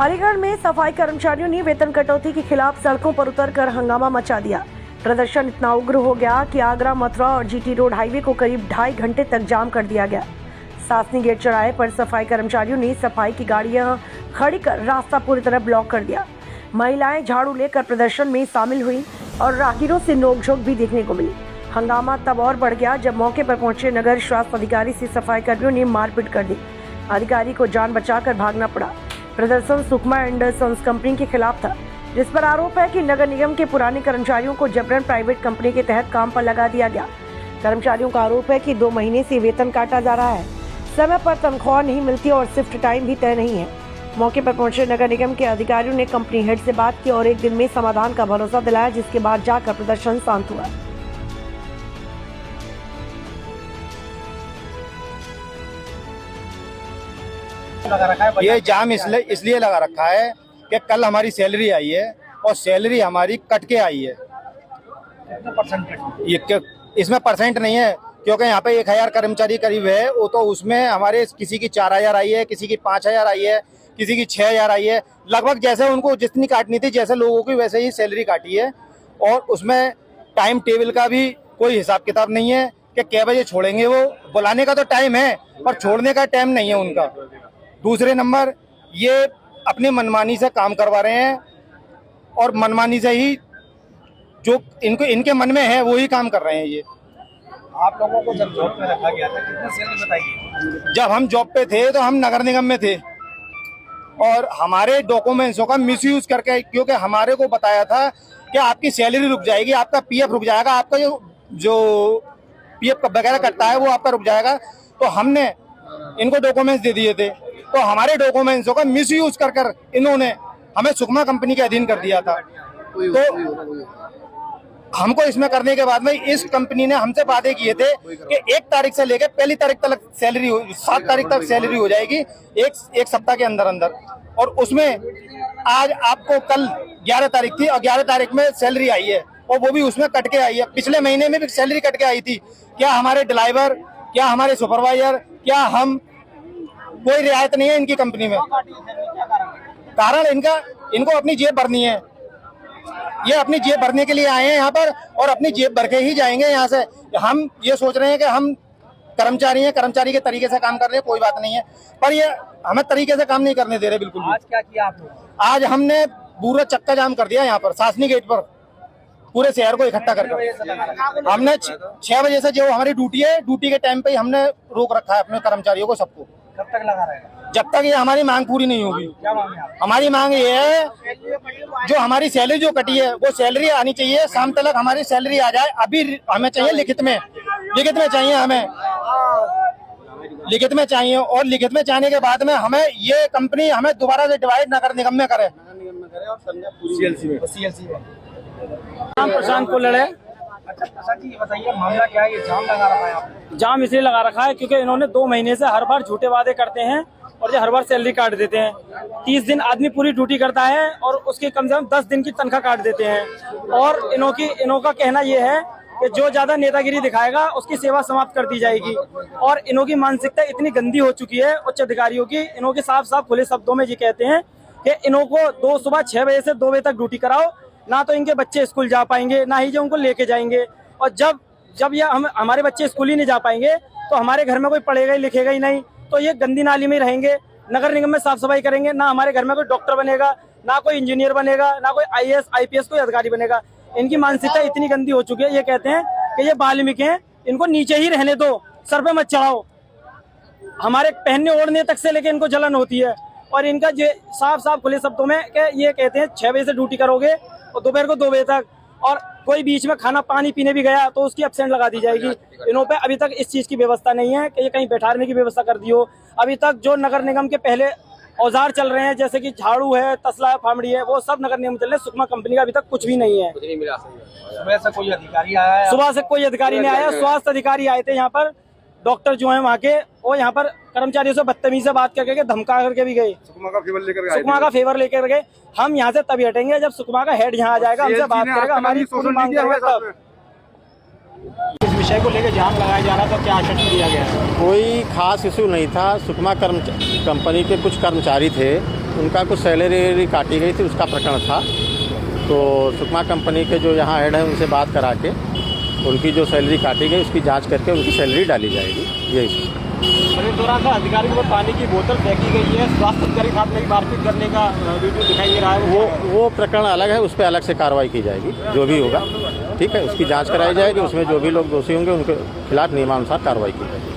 अलीगढ़ में सफाई कर्मचारियों ने वेतन कटौती के खिलाफ सड़कों पर उतरकर हंगामा मचा दिया। प्रदर्शन इतना उग्र हो गया कि आगरा, मथुरा और जीटी रोड हाईवे को करीब 2.5 घंटे तक जाम कर दिया गया। सासनी गेट चौराहे पर सफाई कर्मचारियों ने सफाई की गाड़ियां खड़ी कर रास्ता पूरी तरह ब्लॉक कर दिया। महिलाएं झाड़ू लेकर प्रदर्शन में शामिल हुई और राहगीरों से नोकझोंक भी देखने को मिली। हंगामा तब और बढ़ गया जब मौके पर पहुंचे नगर स्वास्थ्य अधिकारी से सफाई कर्मियों ने मारपीट कर दी। अधिकारी को जान बचाकर भागना पड़ा। प्रदर्शन सुकमा एंड सन्स कंपनी के खिलाफ था, जिस पर आरोप है कि नगर निगम के पुराने कर्मचारियों को जबरन प्राइवेट कंपनी के तहत काम पर लगा दिया गया। कर्मचारियों का आरोप है कि 2 महीने से वेतन काटा जा रहा है, समय पर तनख्वाह नहीं मिलती और शिफ्ट टाइम भी तय नहीं है। मौके पर पहुंचे नगर निगम के अधिकारियों ने कंपनी हेड से बात की और 1 दिन में समाधान का भरोसा दिलाया, जिसके बाद जाकर प्रदर्शन शांत हुआ। ये जाम इसलिए लगा रखा है कि कल हमारी सैलरी आई है और सैलरी हमारी कट के आई है। ये इसमें परसेंट नहीं है, क्योंकि यहाँ पे 1000 कर्मचारी करीब है। वो तो उसमें हमारे किसी की 4000 आई है, किसी की 5000 आई है, किसी की 6000 आई है। लगभग जैसे उनको जितनी काटनी थी, जैसे लोगों की वैसे ही सैलरी काटी है। और उसमें टाइम टेबल का भी कोई हिसाब किताब नहीं है कि कै बजे छोड़ेंगे। वो बुलाने का तो टाइम है पर छोड़ने का टाइम नहीं है उनका। दूसरे नंबर, ये अपनी मनमानी से काम करवा रहे हैं और मनमानी से ही जो इनके मन में है वो ही काम कर रहे हैं। ये आप लोगों को जब जॉब पे रखा गया था कितनी सैलरी बताइए? जब हम जॉब पे थे तो हम नगर निगम में थे और हमारे डॉक्यूमेंट्सों का मिसयूज करके, क्योंकि हमारे को बताया था कि आपकी सैलरी रुक जाएगी, आपका पीएफ रुक जाएगा, आपका जो पीएफ वगैरह कटता है वो आपका रुक जाएगा। तो हमने इनको डॉक्यूमेंट्स दे दिए थे, तो हमारे डॉक्यूमेंट्सों का मिसयूज कर इन्होंने हमें सुकमा कंपनी के अधीन कर दिया था। तो हमको इसमें करने के बाद में इस कंपनी ने हमसे वादे किए थे कि 1 तारीख से लेकर 1 तारीख तक सैलरी 7 तारीख तक सैलरी हो जाएगी, एक सप्ताह के अंदर अंदर। और उसमें आज आपको कल 11 तारीख थी और 11 तारीख में सैलरी आई है और वो भी उसमें कट के आई है। पिछले महीने में भी सैलरी कट के आई थी। क्या हमारे ड्राइवर, क्या हमारे सुपरवाइजर, क्या हम, कोई रियायत नहीं है इनकी कंपनी में। कारण इनको अपनी जेब भरनी है। ये अपनी जेब भरने के लिए आए हैं यहाँ पर और अपनी जेब भर के ही जाएंगे यहाँ से। हम ये सोच रहे हैं कि हम कर्मचारी हैं, कर्मचारी के तरीके से काम कर रहे हैं, कोई बात नहीं है, पर ये हमें तरीके से काम नहीं करने दे रहे बिल्कुल भी। आज क्या किया आप लोगों? आज हमने पूरा चक्का जाम कर दिया यहाँ पर सासनी गेट पर, पूरे शहर को इकट्ठा करके। हमने 6 बजे से जो हमारी ड्यूटी है, ड्यूटी के टाइम पे ही हमने रोक रखा है अपने कर्मचारियों को, सबको। कब तक लगा रहेगा? जब तक ये हमारी मांग पूरी नहीं होगी। क्या मांग है आप? हमारी मांग ये है, जो हमारी सैलरी जो कटी है वो सैलरी आनी चाहिए। शाम तक हमारी सैलरी आ जाए। अभी हमें चाहिए लिखित में चाहिए, हमें लिखित में चाहिए। और लिखित में चाहने के बाद में हमें ये कंपनी हमें दोबारा से डिवाइड नगर निगम में करे और सीएलसी में। नाम प्रशांत कोल्लड़ है। अच्छा प्रसाद जी, ये बताइए मामला क्या है? ये जाम लगा रखा है आपने? जाम इसलिए लगा रखा है क्योंकि इन्होंने 2 महीने से हर बार झूठे वादे करते हैं और ये हर बार सैलरी काट देते हैं। 30 दिन आदमी पूरी ड्यूटी करता है और उसकी कम से कम 10 दिन की तनख्वाह काट देते हैं। और इन्हों का कहना ये है कि जो ज्यादा नेतागिरी दिखाएगा उसकी सेवा समाप्त कर दी जाएगी। और इन्हों की मानसिकता इतनी गंदी हो चुकी है उच्च अधिकारियों की। इन्हों के साफ साफ खुले शब्दों में ये कहते हैं कि इन्हों को सुबह 6 बजे से 2 बजे तक ड्यूटी कराओ, ना तो इनके बच्चे स्कूल जा पाएंगे, ना ही जो उनको लेके जाएंगे। और जब ये हमारे बच्चे स्कूल ही नहीं जा पाएंगे तो हमारे घर में कोई पढ़ेगा ही लिखेगा ही नहीं, तो ये गंदी नाली में रहेंगे। नगर निगम में साफ सफाई करेंगे, ना हमारे घर में कोई डॉक्टर बनेगा, ना कोई इंजीनियर बनेगा, ना कोई IAS IPS कोई अधिकारी बनेगा। इनकी मानसिकता इतनी गंदी हो चुकी है। ये कहते हैं कि ये बाल्मीकि हैं, इनको नीचे ही रहने दो, सर पे मत चढ़ाओ। हमारे पहनने ओढ़ने तक से लेके इनको जलन होती है। और इनका ये साफ साफ खुले शब्दों में कि ये कहते हैं 6 बजे से ड्यूटी करोगे और दोपहर को 2 बजे तक, और कोई बीच में खाना पानी पीने भी गया तो उसकी एब्सेंट लगा दी जाएगी। इन्हों पे अभी तक इस चीज की व्यवस्था नहीं है कि ये कहीं बैठाने की व्यवस्था कर दी हो। अभी तक जो नगर निगम के पहले औजार चल रहे हैं, जैसे कि झाड़ू है, तसला है, फामड़ी है, वो सब नगर निगम चल रहे हैं। सुकमा कंपनी का अभी तक कुछ भी नहीं है। सुबह से कोई अधिकारी आया है? सुबह से कोई अधिकारी नहीं आया। स्वास्थ्य अधिकारी आए थे यहाँ पर, डॉक्टर जो है वहाँ के, वो यहाँ पर कर्मचारियों से बदतमीजी से बात करके धमका करके भी गए। सुकमा का फेवर लेकर गए। हम यहाँ से तभी हटेंगे जब सुकमा का हेड यहाँ आ जाएगा, हमसे बात करेगा, हमारी पूरी मांग करेगा तब। इस विषय को लेकर जाम लगाया जा रहा था, क्या आश्वासन दिया गया? कोई खास इशू नहीं था। सुकमा कंपनी के कुछ कर्मचारी थे उनका कुछ सैलरी काटी गई थी, उसका प्रकरण था। तो सुकमा कंपनी के जो यहाँ हेड है उनसे बात करा के उनकी जो सैलरी काटी गई उसकी जांच करके उनकी सैलरी डाली जाएगी। यही और इस दौरान अधिकारी को पानी की बोतल फेंकी गई है, स्वास्थ्य अधिकारी के साथ में मारपीट करने का वीडियो दिखाई दे रहा है। वो प्रकरण अलग है, उस पर अलग से कार्रवाई की जाएगी, जो भी होगा ठीक है, उसकी जांच कराई जाएगी, उसमें जो भी लोग दोषी होंगे उनके खिलाफ नियमानुसार कार्रवाई की जाएगी।